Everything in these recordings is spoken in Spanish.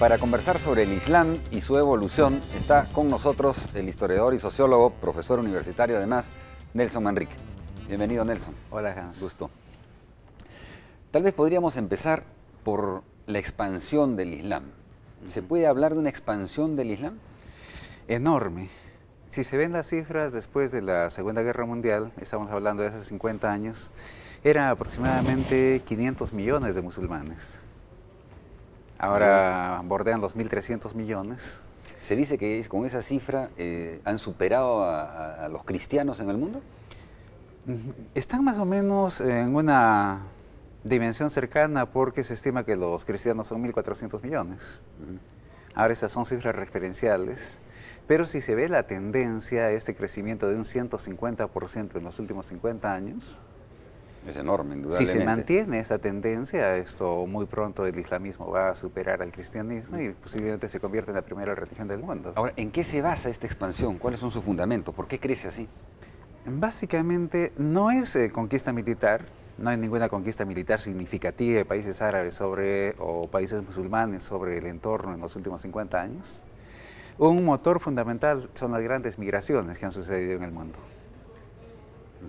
Para conversar sobre el Islam y su evolución está con nosotros el historiador y sociólogo, profesor universitario además, Nelson Manrique. Bienvenido, Nelson. Hola, Hans. Gusto. Tal vez podríamos empezar por la expansión del Islam. ¿Se puede hablar de una expansión del Islam? Enorme. Si se ven las cifras después de la Segunda Guerra Mundial, estamos hablando de hace 50 años, eran aproximadamente 500 millones de musulmanes. Ahora bordean los 1.300 millones. ¿Se dice que con esa cifra han superado a los cristianos en el mundo? Están más o menos en una dimensión cercana porque se estima que los cristianos son 1.400 millones. Ahora estas son cifras referenciales, pero si se ve la tendencia a este crecimiento de un 150% en los últimos 50 años, es enorme, indudablemente. Si se mantiene esta tendencia, esto muy pronto el islamismo va a superar al cristianismo y posiblemente se convierta en la primera religión del mundo. Ahora, ¿en qué se basa esta expansión? ¿Cuáles son sus fundamentos? ¿Por qué crece así? Básicamente no es conquista militar, no hay ninguna conquista militar significativa de países árabes o países musulmanes sobre el entorno en los últimos 50 años. Un motor fundamental son las grandes migraciones que han sucedido en el mundo.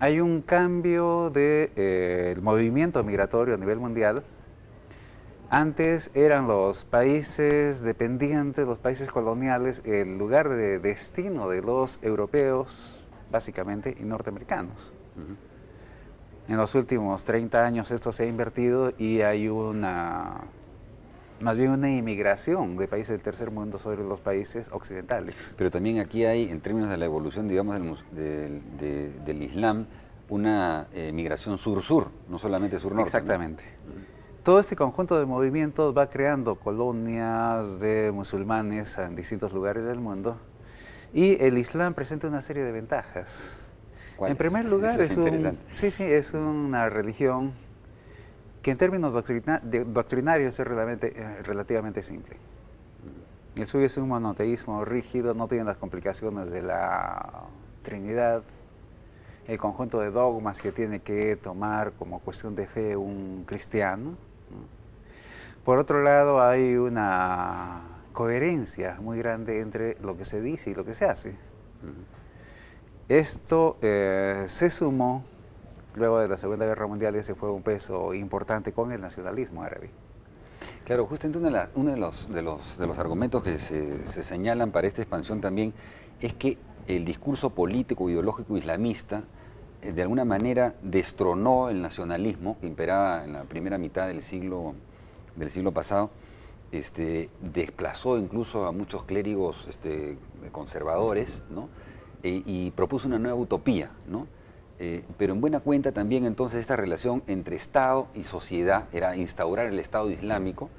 Hay un cambio del movimiento migratorio a nivel mundial. Antes eran los países dependientes, los países coloniales, el lugar de destino de los europeos, básicamente, y norteamericanos. En los últimos 30 años esto se ha invertido y hay más bien una inmigración de países del tercer mundo sobre los países occidentales. Pero también aquí hay, en términos de la evolución, digamos, del Islam, una migración sur-sur, no solamente sur-norte. Exactamente. Todo este conjunto de movimientos va creando colonias de musulmanes en distintos lugares del mundo y el Islam presenta una serie de ventajas. En primer lugar, es una religión que en términos doctrinarios es relativamente simple. El suyo es un monoteísmo rígido, no tiene las complicaciones de la Trinidad, el conjunto de dogmas que tiene que tomar como cuestión de fe un cristiano. Por otro lado, hay una coherencia muy grande entre lo que se dice y lo que se hace. Esto se sumó luego de la Segunda Guerra Mundial y ese fue un peso importante con el nacionalismo árabe. Claro, justamente uno de los argumentos que se señalan para esta expansión también es que el discurso político ideológico islamista de alguna manera destronó el nacionalismo que imperaba en la primera mitad del siglo pasado, desplazó incluso a muchos clérigos conservadores, ¿no? Y propuso una nueva utopía, ¿no? Pero en buena cuenta también entonces esta relación entre Estado y sociedad era instaurar el Estado islámico,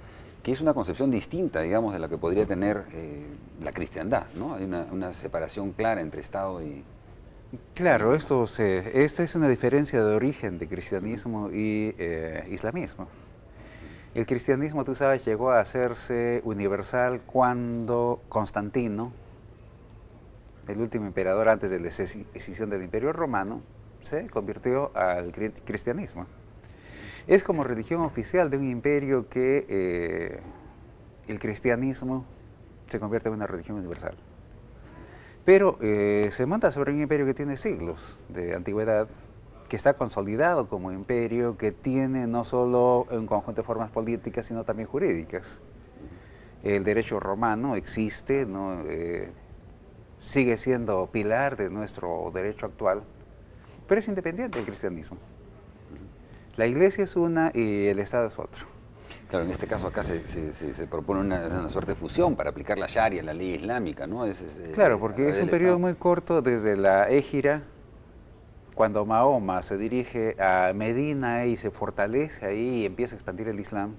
que es una concepción distinta, digamos, de la que podría tener la cristiandad, ¿no? Hay una separación clara entre Estado y... Claro, esta es una diferencia de origen de cristianismo y islamismo. El cristianismo, tú sabes, llegó a hacerse universal cuando Constantino, el último emperador antes de la escisión del Imperio Romano, se convirtió al cristianismo. Es como religión oficial de un imperio que el cristianismo se convierte en una religión universal. Pero se monta sobre un imperio que tiene siglos de antigüedad, que está consolidado como imperio, que tiene no solo un conjunto de formas políticas, sino también jurídicas. El derecho romano existe, ¿no? Sigue siendo pilar de nuestro derecho actual, pero es independiente del cristianismo. La iglesia es una y el Estado es otro. Claro, en este caso acá se propone una suerte de fusión para aplicar la Sharia, la ley islámica, ¿no? Claro, porque es un periodo muy corto desde la Égira, cuando Mahoma se dirige a Medina y se fortalece ahí y empieza a expandir el Islam,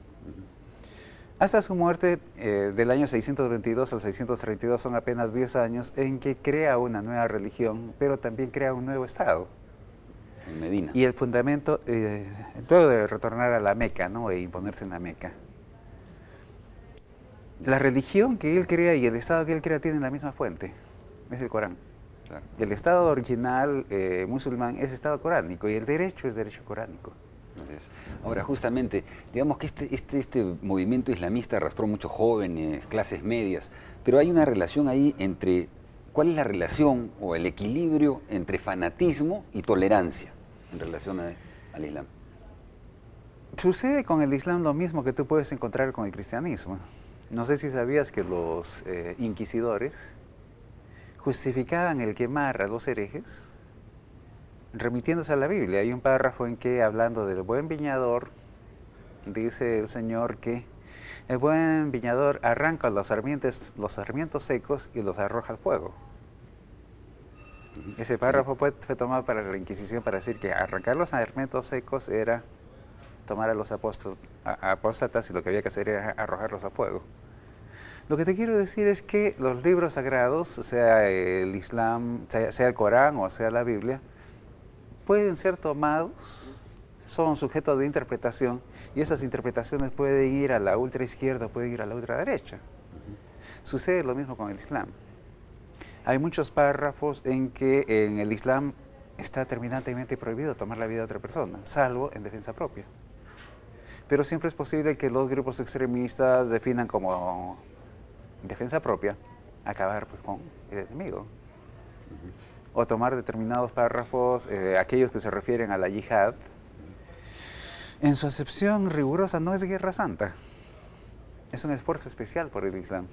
hasta su muerte del año 622 al 632 son apenas 10 años en que crea una nueva religión, pero también crea un nuevo Estado. En Medina. Y el fundamento, luego de retornar a la Meca, ¿no? E imponerse en la Meca. La religión que él crea y el Estado que él crea tienen la misma fuente, es el Corán. Claro. El Estado original musulmán es Estado coránico y el derecho es derecho coránico. Así es. Ahora, justamente, digamos que este movimiento islamista arrastró muchos jóvenes, clases medias, pero hay una relación ahí entre, ¿cuál es la relación o el equilibrio entre fanatismo y tolerancia en relación al Islam? Sucede con el Islam lo mismo que tú puedes encontrar con el cristianismo. No sé si sabías que los inquisidores justificaban el quemar a los herejes remitiéndose a la Biblia. Hay un párrafo en que, hablando del buen viñador, dice el Señor que el buen viñador arranca los sarmientos secos y los arroja al fuego. Ese párrafo fue tomado para la Inquisición para decir que arrancar los sarmientos secos era tomar a los apóstatas y lo que había que hacer era arrojarlos a fuego. Lo que te quiero decir es que los libros sagrados, sea el Islam, sea el Corán o sea la Biblia, pueden ser tomados, son sujetos de interpretación, y esas interpretaciones pueden ir a la ultraizquierda, pueden ir a la ultraderecha. Sucede lo mismo con el Islam. Hay muchos párrafos en que en el Islam está terminantemente prohibido tomar la vida de otra persona, salvo en defensa propia. Pero siempre es posible que los grupos extremistas definan como defensa propia acabar pues, con el enemigo. O tomar determinados párrafos, aquellos que se refieren a la yihad, en su acepción rigurosa no es guerra santa, es un esfuerzo especial por el Islam.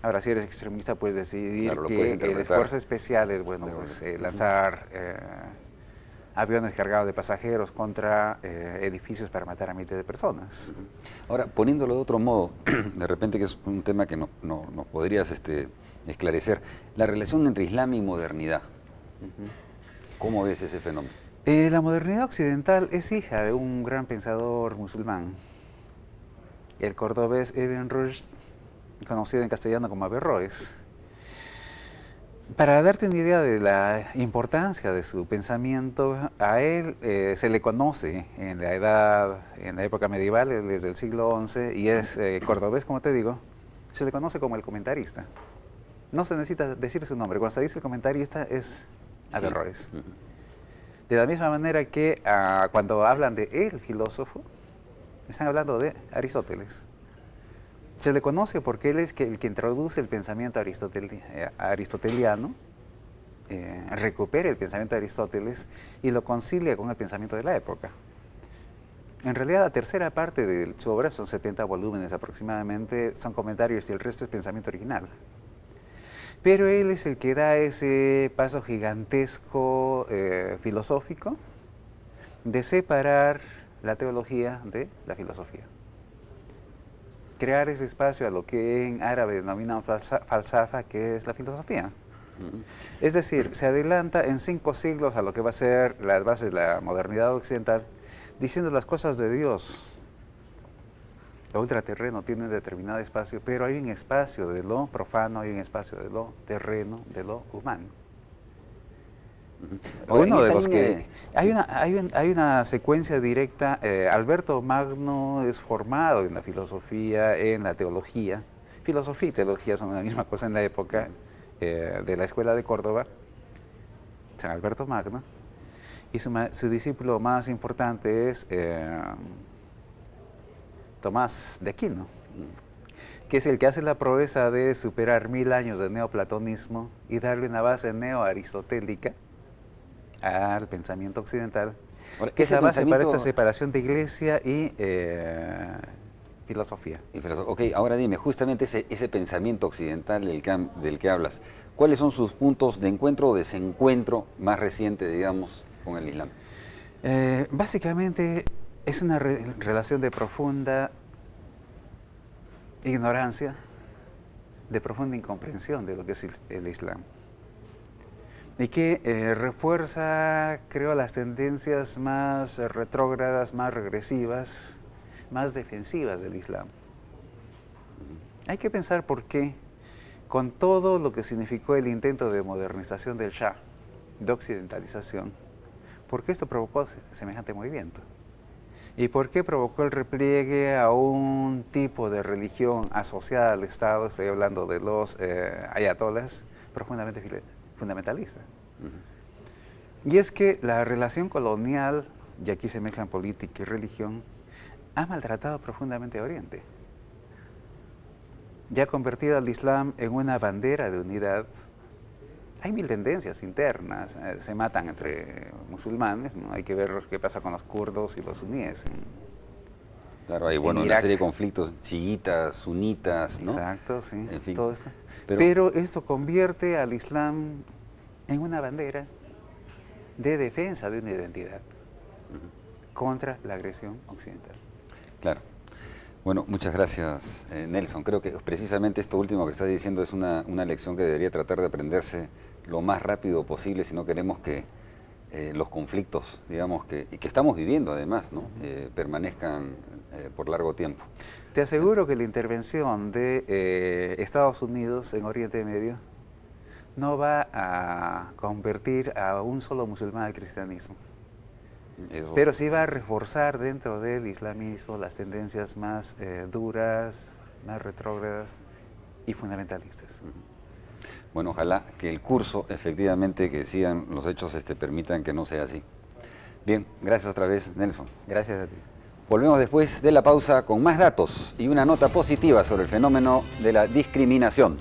Ahora, si eres extremista, puedes decidir claro, que el esfuerzo especial es bueno, pues, lanzar aviones cargados de pasajeros contra edificios para matar a miles de personas. Ahora, poniéndolo de otro modo, de repente que es un tema que nos podrías esclarecer, la relación entre Islam y modernidad. ¿Cómo ves ese fenómeno? La modernidad occidental es hija de un gran pensador musulmán, el cordobés Ibn Rushd, conocido en castellano como Averroes. Para darte una idea de la importancia de su pensamiento, a él se le conoce en la época medieval, desde el siglo XI, y es cordobés, como te digo, se le conoce como el comentarista. No se necesita decir su nombre, cuando se dice el comentarista es Averroes. Sí. De la misma manera que cuando hablan de el filósofo, están hablando de Aristóteles. Se le conoce porque él es el que introduce el pensamiento aristoteliano, recupera el pensamiento de Aristóteles y lo concilia con el pensamiento de la época. En realidad, la tercera parte de su obra, son 70 volúmenes aproximadamente, son comentarios y el resto es pensamiento original. Pero él es el que da ese paso gigantesco filosófico de separar la teología de la filosofía. Crear ese espacio a lo que en árabe denominan falsafa, que es la filosofía. Es decir, se adelanta en 5 siglos a lo que va a ser las bases de la modernidad occidental, diciendo las cosas de Dios. Lo ultraterreno tiene un determinado espacio, pero hay un espacio de lo profano, hay un espacio de lo terreno, de lo humano. Uno de los que hay una secuencia directa. Alberto Magno es formado en la filosofía, en la teología. Filosofía y teología son la misma cosa en la época de la Escuela de Córdoba, San Alberto Magno, y su discípulo más importante es Tomás de Aquino, que es el que hace la proeza de superar 1000 años de neoplatonismo y darle una base neoaristotélica al pensamiento occidental, Ahora, que es la base para esta separación de iglesia y filosofía. Ok, ahora dime, justamente ese pensamiento occidental del que hablas, ¿cuáles son sus puntos de encuentro o desencuentro más reciente, digamos, con el Islam? Básicamente es una relación de profunda ignorancia, de profunda incomprensión de lo que es el Islam. Y que refuerza, creo, las tendencias más retrógradas, más regresivas, más defensivas del Islam. Hay que pensar por qué, con todo lo que significó el intento de modernización del Shah, de occidentalización, ¿por qué esto provocó semejante movimiento? ¿Y por qué provocó el repliegue a un tipo de religión asociada al Estado? Estoy hablando de los ayatolas profundamente fundamentalistas. Y es que la relación colonial y aquí se mezclan política y religión, ha maltratado profundamente a Oriente. Ya ha convertido al Islam en una bandera de unidad. Hay mil tendencias internas, se matan entre musulmanes, ¿no? Hay que ver qué pasa con los kurdos y los suníes. Claro, hay bueno, una serie de conflictos chiitas, sunitas, ¿no? Exacto, sí, en fin. todo esto. Pero esto convierte al Islam en una bandera de defensa de una identidad contra la agresión occidental. Claro. Bueno, muchas gracias, Nelson. Creo que precisamente esto último que estás diciendo es una lección que debería tratar de aprenderse lo más rápido posible si no queremos que los conflictos, digamos, y que estamos viviendo además, ¿no? Permanezcan por largo tiempo. Te aseguro que la intervención de Estados Unidos en Oriente Medio no va a convertir a un solo musulmán al cristianismo. Pero sí va a reforzar dentro del islamismo las tendencias más duras, más retrógradas y fundamentalistas. Bueno, ojalá que el curso, efectivamente, que sigan los hechos, permitan que no sea así. Bien, gracias otra vez, Nelson. Gracias a ti. Volvemos después de la pausa con más datos y una nota positiva sobre el fenómeno de la discriminación.